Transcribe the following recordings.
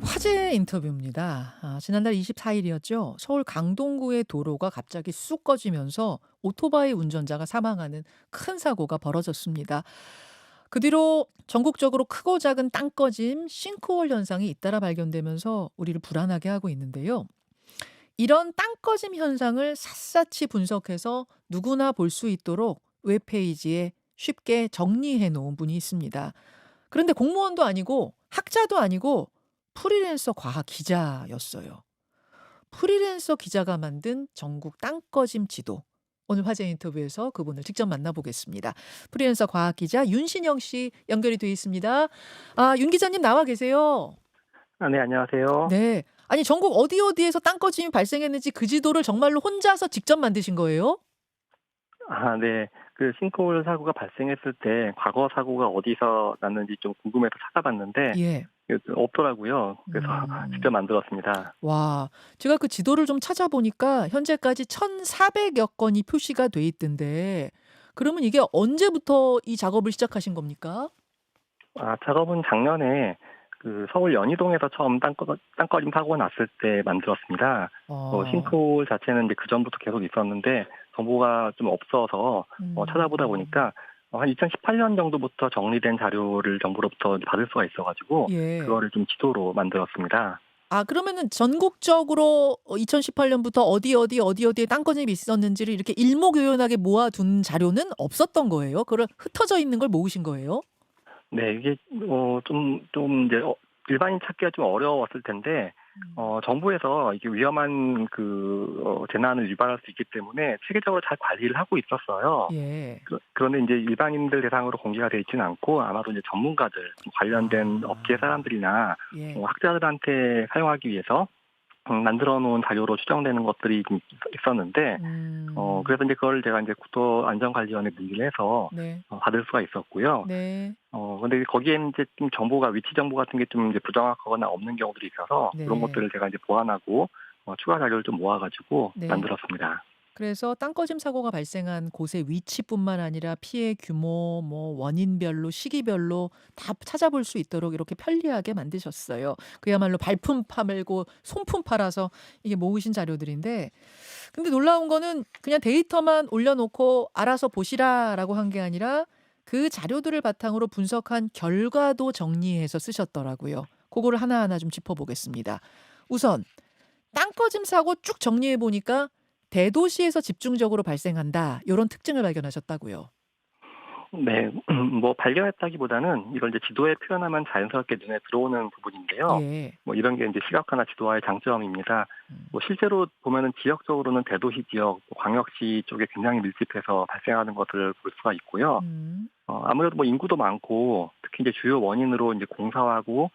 화제 인터뷰입니다. 지난달 24일이었죠. 서울 강동구의 도로가 갑자기 쑥 꺼지면서 오토바이 운전자가 사망하는 큰 사고가 벌어졌습니다. 그 뒤로 전국적으로 크고 작은 땅 꺼짐, 싱크홀 현상이 잇따라 발견되면서 우리를 불안하게 하고 있는데요. 이런 땅 꺼짐 현상을 샅샅이 분석해서 누구나 볼 수 있도록 웹페이지에 쉽게 정리해 놓은 분이 있습니다. 그런데 공무원도 아니고 학자도 아니고 프리랜서 과학 기자였어요. 프리랜서 기자가 만든 전국 땅꺼짐 지도. 오늘 화제 인터뷰에서 그분을 직접 만나보겠습니다. 프리랜서 과학 기자 윤신영 씨 연결이 돼 있습니다. 윤 기자님 나와 계세요. 네, 안녕하세요. 네. 아니 전국 어디 어디에서 땅꺼짐이 발생했는지 그 지도를 정말로 혼자서 직접 만드신 거예요? 네. 그 싱크홀 사고가 발생했을 때 과거 사고가 어디서 났는지 좀 궁금해서 찾아봤는데 예. 없더라고요. 그래서 직접 음. 만들었습니다. 와. 제가 그 지도를 좀 찾아보니까 현재까지 1,400여 건이 표시가 돼 있던데 그러면 이게 언제부터 이 작업을 시작하신 겁니까? 작업은 작년에 그 서울 연희동에서 처음 땅거림 사고가 났을 때 만들었습니다. 어. 싱크홀 자체는 이제 그전부터 계속 있었는데 정보가 좀 없어서 찾아보다 음. 보니까 한 2018년 정도부터 정리된 자료를 정부로부터 받을 수가 있어 가지고 예. 그거를 좀 지도로 만들었습니다. 그러면은 전국적으로 2018 년부터 어디에 땅거짐이 있었는지를 이렇게 일목요연하게 모아둔 자료는 없었던 거예요? 그걸 흩어져 있는 걸 모으신 거예요? 네. 이게 좀 이제 일반인 찾기가 좀 어려웠을 텐데 음. 정부에서 이게 위험한 재난을 유발할 수 있기 때문에 체계적으로 잘 관리를 하고 있었어요. 예. 그런데 인제 일반인들 대상으로 공개가 되어 있지는 않고 아마도 이제 전문가들, 관련된 업계 아. 사람들이나 예. 학자들한테 사용하기 위해서 만들어 놓은 자료로 추정되는 것들이 좀 있었는데 음. 그래서 인제 그걸 제가 인제 국토안전관리원에 문의를 해서 네. 받을 수가 있었고요. 네. 근데 거기에는 이제 좀 정보가 위치 정보 같은 게 좀 이제 부정확하거나 없는 경우들이 있어서 그런 네. 것들을 제가 이제 보완하고 추가 자료를 좀 모아 가지고 네. 만들었습니다. 그래서 땅꺼짐 사고가 발생한 곳의 위치뿐만 아니라 피해 규모, 뭐 원인별로, 시기별로 다 찾아볼 수 있도록 이렇게 편리하게 만드셨어요. 그야말로 발품 팔고 손품 팔아서 이게 모으신 자료들인데 근데 놀라운 거는 그냥 데이터만 올려놓고 알아서 보시라라고 한 게 아니라 그 자료들을 바탕으로 분석한 결과도 정리해서 쓰셨더라고요. 그거를 하나하나 좀 짚어보겠습니다. 우선 땅꺼짐 사고 쭉 정리해 보니까 대도시에서 집중적으로 발생한다. 요런 특징을 발견하셨다고요. 네. 뭐 발견했다기보다는 이걸 이제 지도에 표현하면 자연스럽게 눈에 들어오는 부분인데요. 예. 뭐 이런 게 이제 시각화나 지도화의 장점입니다. 음. 뭐 실제로 보면은 지역적으로는 대도시 지역, 뭐 광역시 쪽에 굉장히 밀집해서 발생하는 것을 볼 수가 있고요. 음. 아무래도 뭐 인구도 많고 특히 이제 주요 원인으로 이제 공사하고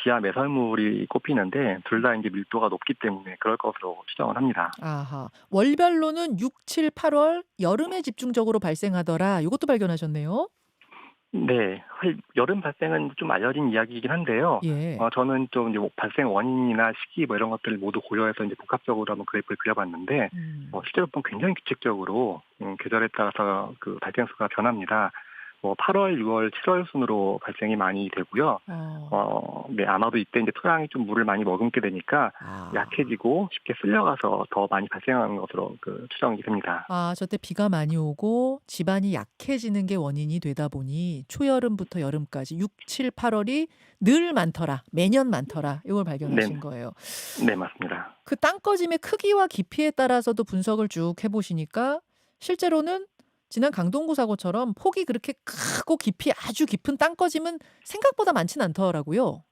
지하 매설물이 꼽히는데 둘 다 이제 밀도가 높기 때문에 그럴 것으로 추정을 합니다. 아하. 월별로는 6, 7, 8월 여름에 집중적으로 발생하더라. 요것도 발견하셨네요. 네. 사실 여름 발생은 좀 알려진 이야기이긴 한데요. 예. 저는 좀 이제 뭐 발생 원인이나 시기 뭐 이런 것들을 모두 고려해서 이제 복합적으로 한번 그래프를 그려봤는데 음. 실제로 보면 굉장히 규칙적으로 계절에 따라서 그 발생 수가 변합니다. 8 월, 6 월, 7월 순으로 발생이 많이 되고요. 어. 네, 아마도 이때 이제 토양이 좀 물을 많이 머금게 되니까 아. 약해지고 쉽게 쓸려가서 더 많이 발생하는 것으로 추정이 됩니다. 저때 비가 많이 오고 집안이 약해지는 게 원인이 되다 보니 초여름부터 여름까지 6, 7, 8 월이 늘 많더라. 매년 많더라. 요걸 네. 발견하신 거예요. 네, 맞습니다. 그 땅꺼짐의 크기와 깊이에 따라서도 분석을 쭉 해 보시니까 실제로는 지난 강동구 사고처럼 폭이 그렇게 크고 깊이 아주 깊은 땅꺼짐은 생각보다 많진 않더라고요.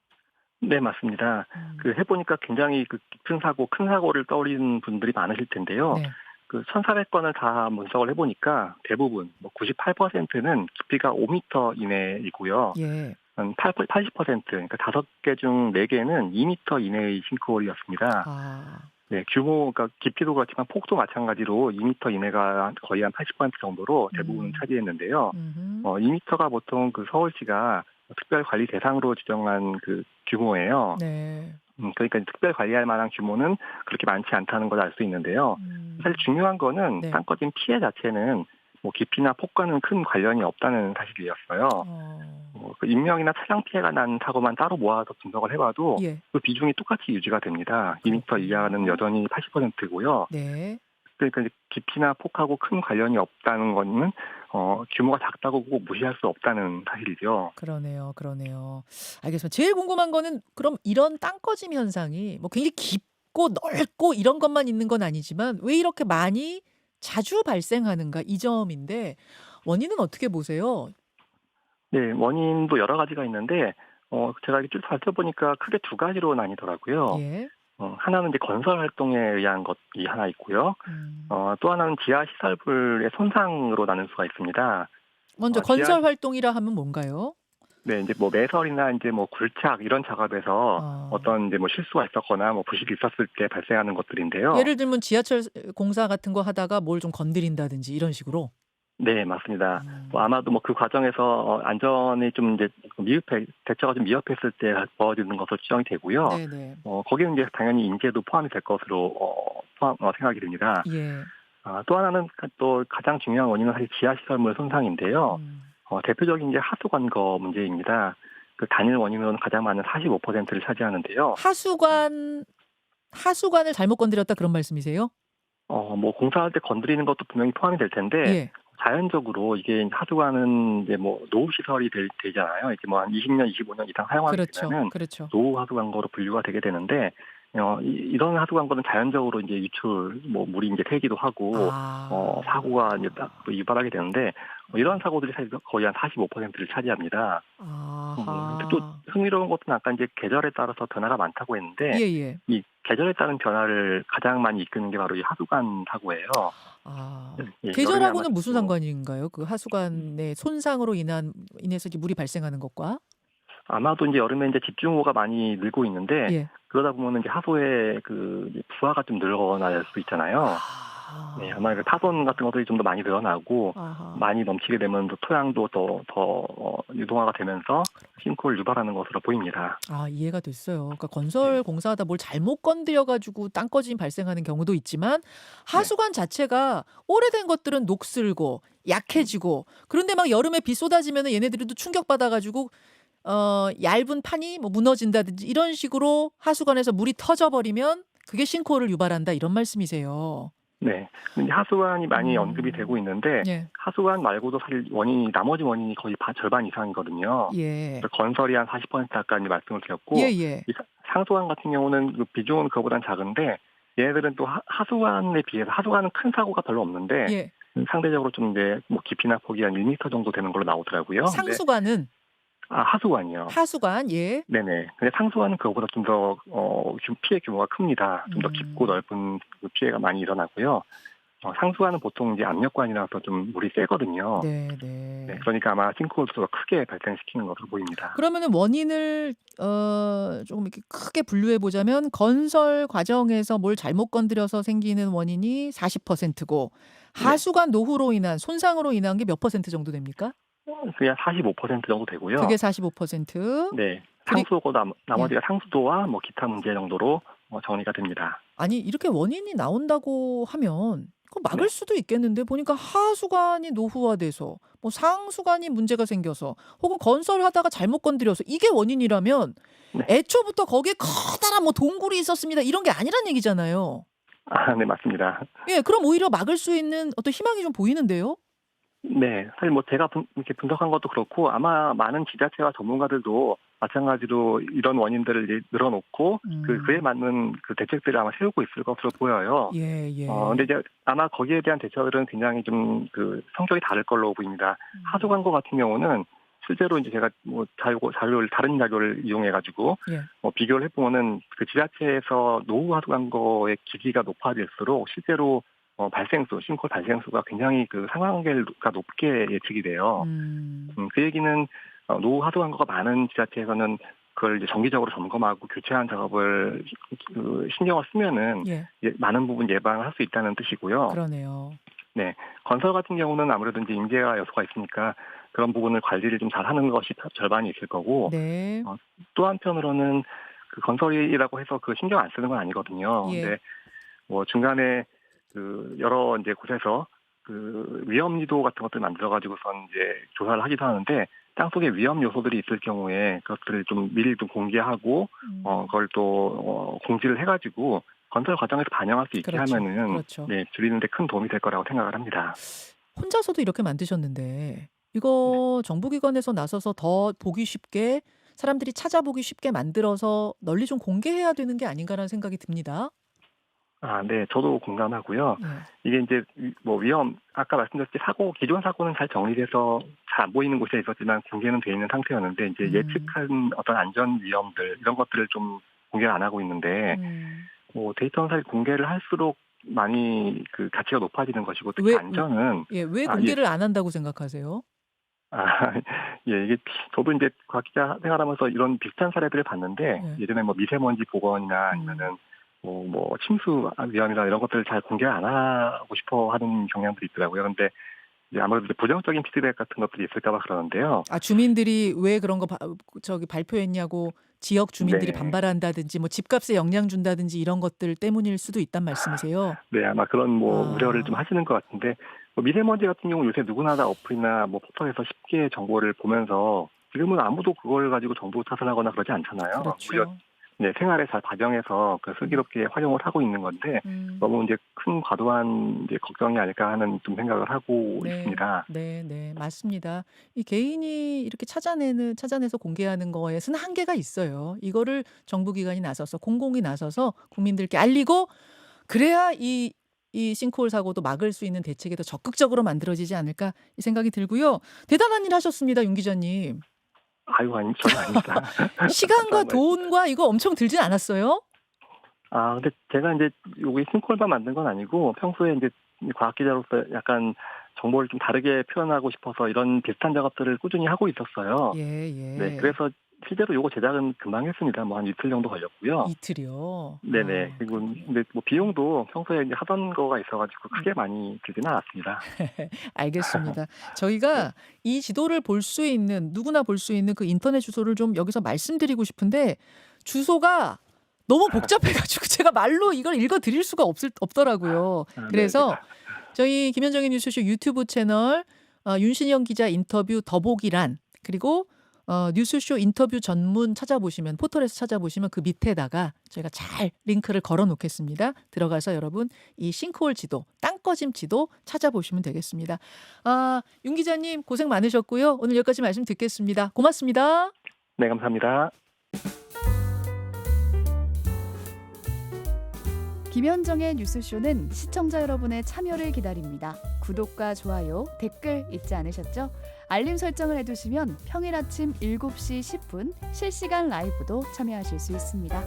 네, 맞습니다. 음. 해 보니까 굉장히 깊은 사고, 큰 사고를 떠올리는 분들이 많으실 텐데요. 네. 1,400건을 다 분석을 해 보니까 대부분 뭐 98%는 깊이가 5 미터 이내이고요. 예. 한 80% 그러니까 5개 중 4 개는 2 미터 이내의 싱크홀이었습니다. 아. 네, 그러니까 깊이도 그렇지만 폭도 마찬가지로 2 미터 이내가 거의 한 80% 정도로 대부분 음. 차지했는데요. 음음. 2 미터가 보통 서울시가 특별 관리 대상으로 지정한 규모예요. 네. 그러니까 특별 관리할 만한 규모는 그렇게 많지 않다는 걸 알 수 있는데요. 사실 음. 중요한 거는 네. 땅 꺼진 피해 자체는 뭐 깊이나 폭과는 큰 관련이 없다는 사실이었어요. 어. 그 인명이나 차량 피해가 난 사고만 따로 모아서 분석을 해봐도 예. 그 비중이 똑같이 유지가 됩니다. 2m 이하는 그렇군요. 여전히 80%고요. 네. 그러니까 이제 깊이나 폭하고 큰 관련이 없다는 거는 규모가 작다고 꼭 무시할 수 없다는 사실이죠. 그러네요, 그러네요. 알겠습니다. 제일 궁금한 거는 그럼 이런 땅 꺼짐 현상이 뭐 굉장히 깊고 넓고 이런 것만 있는 건 아니지만 왜 이렇게 많이 자주 발생하는가 이 점인데 원인은 어떻게 보세요? 네, 원인도 여러 가지가 있는데 제가 이렇게 쭉 살펴보니까 크게 두 가지로 나뉘더라고요. 예. 하나는 이제 건설 활동에 의한 것이 하나 있고요. 음. 또 하나는 지하 시설물의 손상으로 나눌 수가 있습니다. 먼저 지하 건설 활동이라 하면 뭔가요? 네, 이제 뭐 매설이나 이제 뭐 굴착 이런 작업에서 어. 어떤 이제 뭐 실수가 있었거나 뭐 부실이 있었을 때 발생하는 것들인데요. 예를 들면 지하철 공사 같은 거 하다가 뭘 좀 건드린다든지 이런 식으로? 네, 맞습니다. 뭐 음. 아마도 뭐 그 과정에서 안전이 좀 이제 대처가 좀 미흡했을 때 벌어지는 것으로 추정이 되고요. 네네. 거기는 이제 당연히 인재도 포함이 될 것으로 생각이 됩니다. 예. 또 하나는 또 가장 중요한 원인은 사실 지하 시설물 손상인데요. 음. 대표적인 게 하수 관거 문제입니다. 그 단일 원인으로는 가장 많은 45%를 차지하는데요. 하수관을 잘못 건드렸다 그런 말씀이세요? 뭐 공사할 때 건드리는 것도 분명히 포함이 될 텐데 예. 자연적으로 이게 하수관은 이제 뭐 노후 시설이 되잖아요. 이게 뭐 한 20년, 25년 이상 사용하게 그렇죠. 되면은 그렇죠. 노후 하수관거로 분류가 되게 되는데 이런 하수관거는 자연적으로 이제 유출, 뭐 물이 이제 새기도 하고 사고가 이제 딱 유발하게 되는데 이런 사고들이 사실 거의 한 45%를 차지합니다. 근데 또 아하. 흥미로운 것은 아까 이제 계절에 따라서 변화가 많다고 했는데 예예. 이 계절에 따른 변화를 가장 많이 이끄는 게 바로 이 하수관 사고예요. 아. 예, 여름에 아마 계절하고는 무슨 뭐 상관인가요? 그 하수관의 손상으로 인해서 이제 물이 발생하는 것과? 아마도 이제 여름에 이제 집중호우가 많이 늘고 있는데 예. 그러다 보면은 이제 하수에 그 이제 부하가 좀 늘어날 수 있잖아요. 네, 아마 그 아. 파손 같은 것들이 좀 더 많이 늘어나고 아하. 많이 넘치게 되면 또 토양도 더 유동화가 되면서 싱크홀을 유발하는 것으로 보입니다. 아 이해가 됐어요. 그러니까 네, 건설 공사하다 뭘 잘못 건드려 가지고 땅 꺼짐 발생하는 경우도 있지만 네, 하수관 자체가 오래된 것들은 녹슬고 약해지고 그런데 막 여름에 비 쏟아지면은 얘네들도 충격받아 가지고 얇은 판이 뭐 무너진다든지 이런 식으로 하수관에서 물이 터져 버리면 그게 싱크홀을 유발한다 이런 말씀이세요. 네. 근데 하수관이 많이 언급이 되고 음. 있는데 예. 하수관 말고도 사실 나머지 원인이 거의 절반 이상이거든요. 예. 그래서 건설이 한 40% 아까 이제 말씀을 드렸고 예예. 이 상수관 같은 경우는 그 비중은 그거보단 작은데 얘네들은 또 하수관에 비해서 하수관은 큰 사고가 별로 없는데 예. 상대적으로 좀 이제 뭐 깊이나 폭이 한 1m 정도 되는 걸로 나오더라고요. 근데 상수관은 하수관이요. 하수관 예. 네네. 근데 상수관은 그거보다 좀 더 피해 규모가 큽니다. 좀 더 깊고 음. 넓은 그 피해가 많이 일어나고요. 상수관은 보통 이제 압력관이라서 좀 물이 세거든요. 네, 네네. 그러니까 아마 싱크홀수가 크게 발생시키는 것으로 보입니다. 그러면은 원인을 조금 이렇게 크게 분류해 보자면 건설 과정에서 뭘 잘못 건드려서 생기는 원인이 40%고 네, 하수관 노후로 인한 손상으로 인한 게 몇 퍼센트 정도 됩니까? 그게 한 45% 정도 되고요. 그게 45%. 네, 그리 상수고 예. 나머지가 상수도와 뭐 기타 문제 정도로 정리가 됩니다. 아니 이렇게 원인이 나온다고 하면 그거 막을 네, 수도 있겠는데 보니까 하수관이 노후화돼서 뭐 상수관이 문제가 생겨서 혹은 건설하다가 잘못 건드려서 이게 원인이라면 네, 애초부터 거기에 커다란 뭐 동굴이 있었습니다. 이런 게 아니란 얘기잖아요. 네, 맞습니다. 예. 그럼 오히려 막을 수 있는 어떤 희망이 좀 보이는데요. 네. 사실 뭐 제가 이렇게 분석한 것도 그렇고 아마 많은 지자체와 전문가들도 마찬가지로 이런 원인들을 이제 늘어놓고 그에 음. 맞는 그 대책들을 아마 세우고 있을 것으로 보여요. 근데 예예. 이제 아마 거기에 대한 대처들은 굉장히 좀 그 성격이 다를 걸로 보입니다. 하수 음. 광고 같은 경우는 실제로 이제 제가 뭐 다른 자료를 이용해 가지고 예. 비교를 해보면은 그 지자체에서 노후 하수 광고의 기기가 높아질수록 실제로 싱크홀 발생수가 굉장히 그 상반계가 높게 예측이 돼요. 음. 그 얘기는 노후 하수 광고가 많은 지자체에서는 그걸 이제 정기적으로 점검하고 교체하는 작업을 신경을 쓰면은 예. 많은 부분 예방을 할 수 있다는 뜻이고요. 그러네요. 네, 건설 같은 경우는 아무래도 이제 인재가 요소가 있으니까 그런 부분을 관리를 좀 잘하는 것이 절반이 있을 거고 네. 또 한편으로는 그 건설이라고 해서 그 신경 안 쓰는 건 아니거든요. 예. 근데 뭐 중간에 그 여러 이제 곳에서 그 위험 지도 같은 것들 만들어 가지고선 이제 조사를 하기도 하는데 땅속에 위험 요소들이 있을 경우에 그것들을 좀 미리 좀 공개하고 그걸 또 공지를 해가지고 건설 과정에서 반영할 수 있게 그렇죠. 하면은 그렇죠. 네, 줄이는 데 큰 도움이 될 거라고 생각을 합니다. 혼자서도 이렇게 만드셨는데 이거 정부기관에서 나서서 더 보기 쉽게 사람들이 찾아보기 쉽게 만들어서 널리 좀 공개해야 되는 게 아닌가라는 생각이 듭니다. 아, 네. 저도 공감하고요. 예. 이게 이제 뭐 위험 아까 말씀드렸듯이 기존 사고는 잘 정리돼서 잘 안 보이는 곳에 있었지만 공개는 돼 있는 상태였는데 이제 음. 예측한 어떤 안전 위험들 이런 것들을 좀 공개를 안 하고 있는데 음. 뭐 데이터는 사실 공개를 할수록 많이 그 가치가 높아지는 것이고 특히 왜 안전은 왜 예. 공개를 안 한다고 생각하세요? 아 예 이게 저도 인제 과학 기자 생활하면서 이런 비슷한 사례들을 봤는데 예. 예전에 뭐 미세먼지 보건이나 음. 아니면은 뭐 침수 위험이나 이런 것들을 잘 공개 안 하고 싶어 하는 경향들이 있더라고요. 그런데 이제 아무래도 이제 부정적인 피드백 같은 것들이 있을까 봐 그러는데요. 아 주민들이 왜 그런 거 발표했냐고 지역 주민들이 네. 반발한다든지 뭐 집값에 영향 준다든지 이런 것들 때문일 수도 있단 말씀이세요? 네. 아마 그런 뭐 우려를 좀 아. 하시는 것 같은데 미세먼지 같은 경우는 요새 누구나 다 어플이나 뭐 포털에서 쉽게 정보를 보면서 지금은 아무도 그걸 가지고 정보 타산하거나 그러지 않잖아요. 오히려 그렇죠. 네, 생활에 잘 반영해서 음. 슬기롭게 활용을 하고 있는 건데 음. 너무 이제 큰 과도한 이제 걱정이 아닐까 하는 좀 생각을 하고 네. 있습니다. 네. 맞습니다. 이 개인이 이렇게 찾아내서 공개하는 거에서는 한계가 있어요. 이거를 정부 기관이 나서서 공공이 나서서 국민들께 알리고 그래야 이 싱크홀 사고도 막을 수 있는 대책이 더 적극적으로 만들어지지 않을까 이 생각이 들고요. 대단한 일 하셨습니다, 윤 기자님. 아유, 아니 전혀 아닙니다. 시간과 감사한 말씀. 돈과 이거 엄청 들진 않았어요? 아, 근데 제가 인제 요게 싱크홀만 만든 건 아니고 평소에 인제 과학 기자로서 약간 정보를 좀 다르게 표현하고 싶어서 이런 비슷한 작업들을 꾸준히 하고 있었어요. 네, 예. 그래서 실제로 요거 제작은 금방 했습니다. 뭐 한 이틀 정도 걸렸고요. 이틀이요? 네네. 아 그리고 그렇군요. 근데 뭐 비용도 평소에 이제 하던 거가 있어 가지고 음. 크게 많이 들지는 않았습니다. 알겠습니다. 네. 저희가 이 지도를 볼 수 있는 누구나 볼 수 있는 그 인터넷 주소를 좀 여기서 말씀드리고 싶은데 주소가 너무 복잡해 가지고 제가 말로 이걸 읽어 드릴 수가 없더라고요. 아, 네네. 그래서 저희 김현정의 뉴스쇼 유튜브 채널 윤신영 기자 인터뷰 더보기란 그리고 뉴스쇼 인터뷰 전문 찾아보시면 포털에서 찾아보시면 그 밑에다가 저희가 잘 링크를 걸어 놓겠습니다. 들어가서 여러분 이 싱크홀 지도, 땅꺼짐 지도 찾아보시면 되겠습니다. 윤 기자님 고생 많으셨고요. 오늘 여기까지 말씀 듣겠습니다. 고맙습니다. 네, 감사합니다. 김현정의 뉴스쇼는 시청자 여러분의 참여를 기다립니다. 구독과 좋아요, 댓글 잊지 않으셨죠? 알림 설정을 해두시면 평일 아침 7시 10분 실시간 라이브도 참여하실 수 있습니다.